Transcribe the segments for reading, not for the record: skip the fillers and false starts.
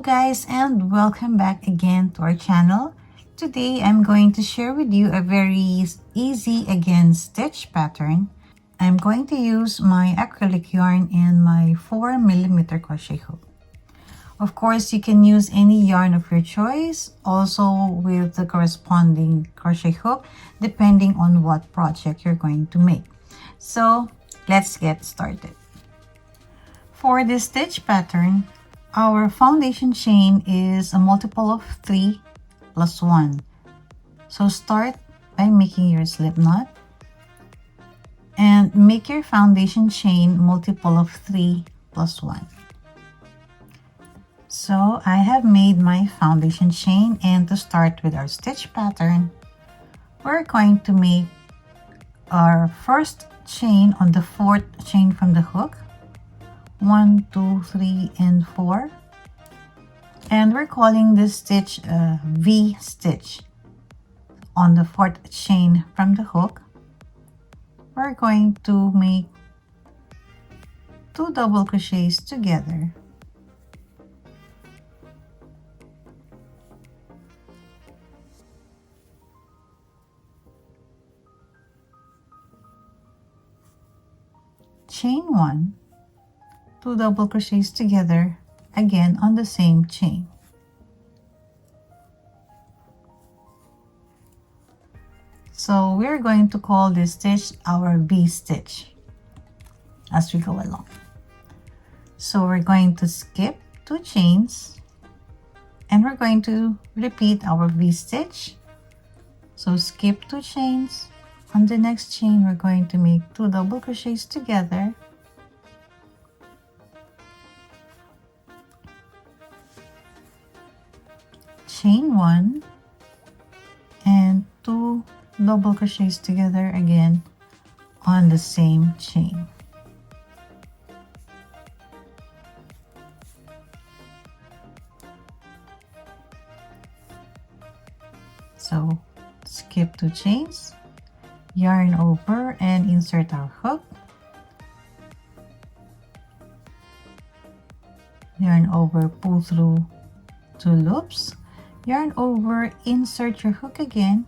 guys, and welcome back again to our channel. Today I'm going to share with you a very easy again stitch pattern. I'm going to use my acrylic yarn and my 4mm crochet hook. Of course, you can use any yarn of your choice, also with the corresponding crochet hook, depending on what project you're going to make. So let's get started. For this stitch pattern, our foundation chain is a multiple of 3 plus 1. So start by making your slip knot and make your foundation chain multiple of 3 plus 1. So I have made my foundation chain, and to start with our stitch pattern, we're going to make our first chain on the 4th chain from the hook. 1, 2, 3, and 4, and we're calling this stitch a V stitch. On the 4th chain from the hook, we're going to make 2 double crochets together, chain 1, 2 double crochets together again on the same chain. So we're going to call this stitch our V stitch as we go along. So we're going to skip 2 chains and we're going to repeat our V stitch. So skip 2 chains. On the next chain, we're going to make 2 double crochets together, chain 1, and 2 double crochets together again on the same chain. So skip 2 chains, yarn over and insert our hook, yarn over, pull through 2 loops, yarn over, insert your hook again,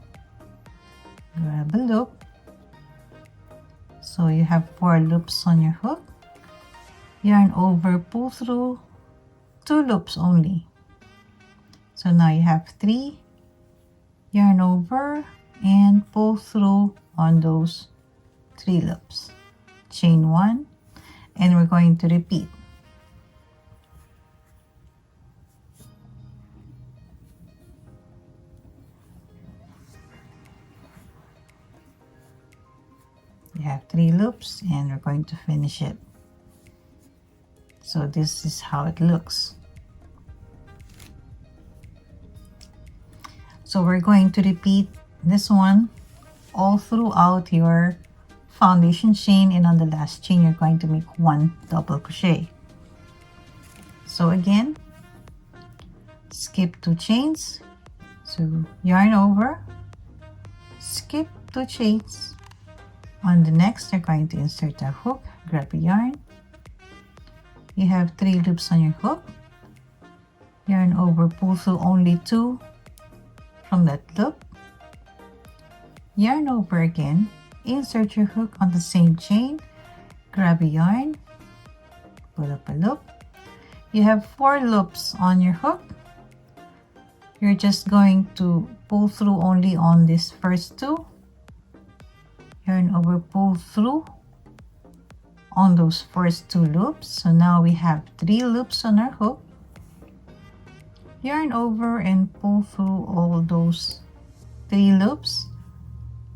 grab a loop. So you have 4 loops on your hook, yarn over, pull through 2 loops only. So now you have 3, yarn over and pull through on those 3 loops, chain 1, and we're going to repeat. You have 3 loops and we're going to finish it. So this is how it looks. So we're going to repeat this one all throughout your foundation chain, and on the last chain you're going to make 1 double crochet. So again, skip 2 chains, so yarn over, skip 2 chains. On the next, you're going to insert a hook, grab a yarn. You have 3 loops on your hook, yarn over, pull through only 2 from that loop, yarn over again, insert your hook on the same chain, grab a yarn, pull up a loop. You have 4 loops on your hook. You're just going to pull through only on these first 2, yarn over, pull through on those first 2 loops. So now we have 3 loops on our hook, yarn over and pull through all those 3 loops,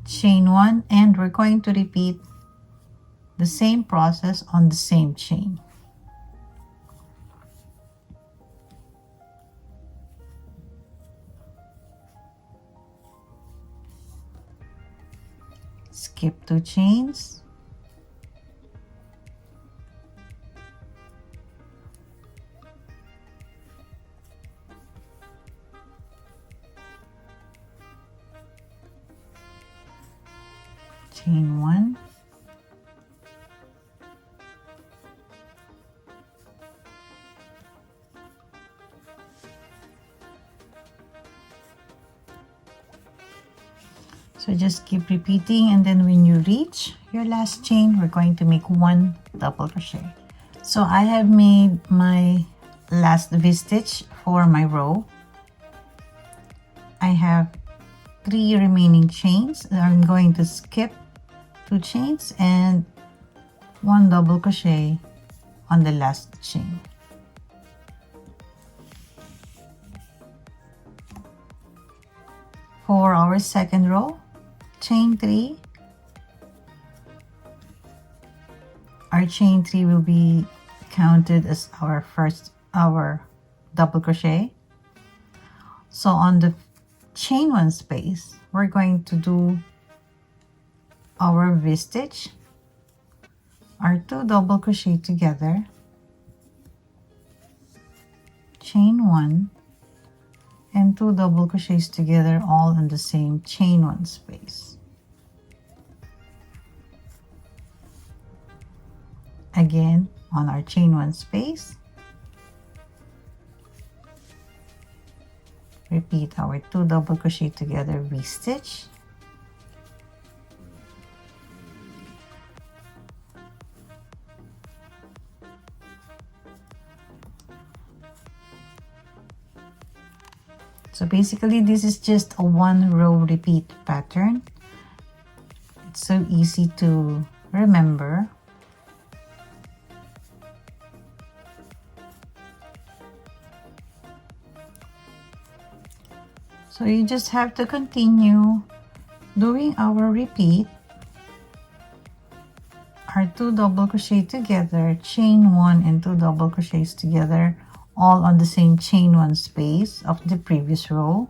chain 1, and we're going to repeat the same process on the same chain. Skip 2 chains, chain 1, So just keep repeating, and then when you reach your last chain, we're going to make 1 double crochet. So I have made my last V-stitch for my row. I have 3 remaining chains. I'm going to skip 2 chains and 1 double crochet on the last chain. For our second row, chain 3. Our chain 3 will be counted as our double crochet. So on the chain 1 space, we're going to do our V-stitch, our 2 double crochet together, chain 1, and 2 double crochets together, all in the same chain 1 space. Again, on our chain 1 space, repeat our 2 double crochet together V-stitch, so basically this is just a 1 row repeat pattern. It's so easy to remember. So you just have to continue doing our repeat, our 2 double crochet together, chain 1 and 2 double crochets together, all on the same chain 1 space of the previous row.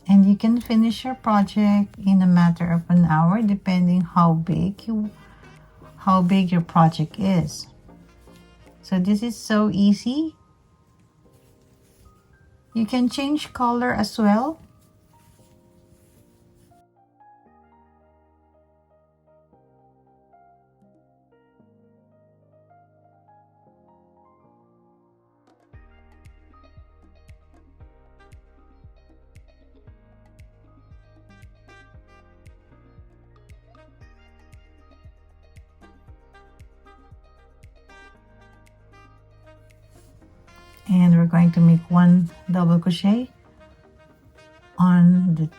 And you can finish your project in a matter of an hour, depending how big your project is. So this is so easy. You can change color as well. And we're going to make 1 double crochet on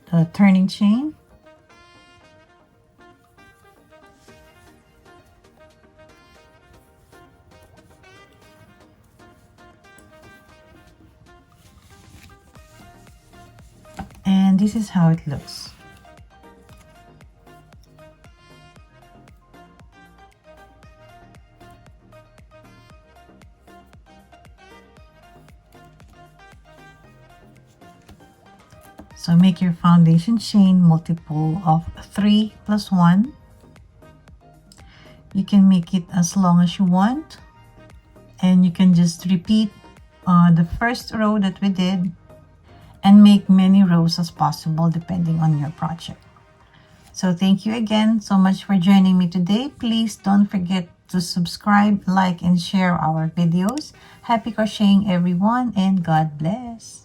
the turning chain, and this is how it looks. So make your foundation chain multiple of 3 plus 1. You can make it as long as you want, and you can just repeat the first row that we did and make many rows as possible depending on your project. So thank you again so much for joining me today. Please don't forget to subscribe, like, and share our videos. Happy crocheting everyone, and God bless.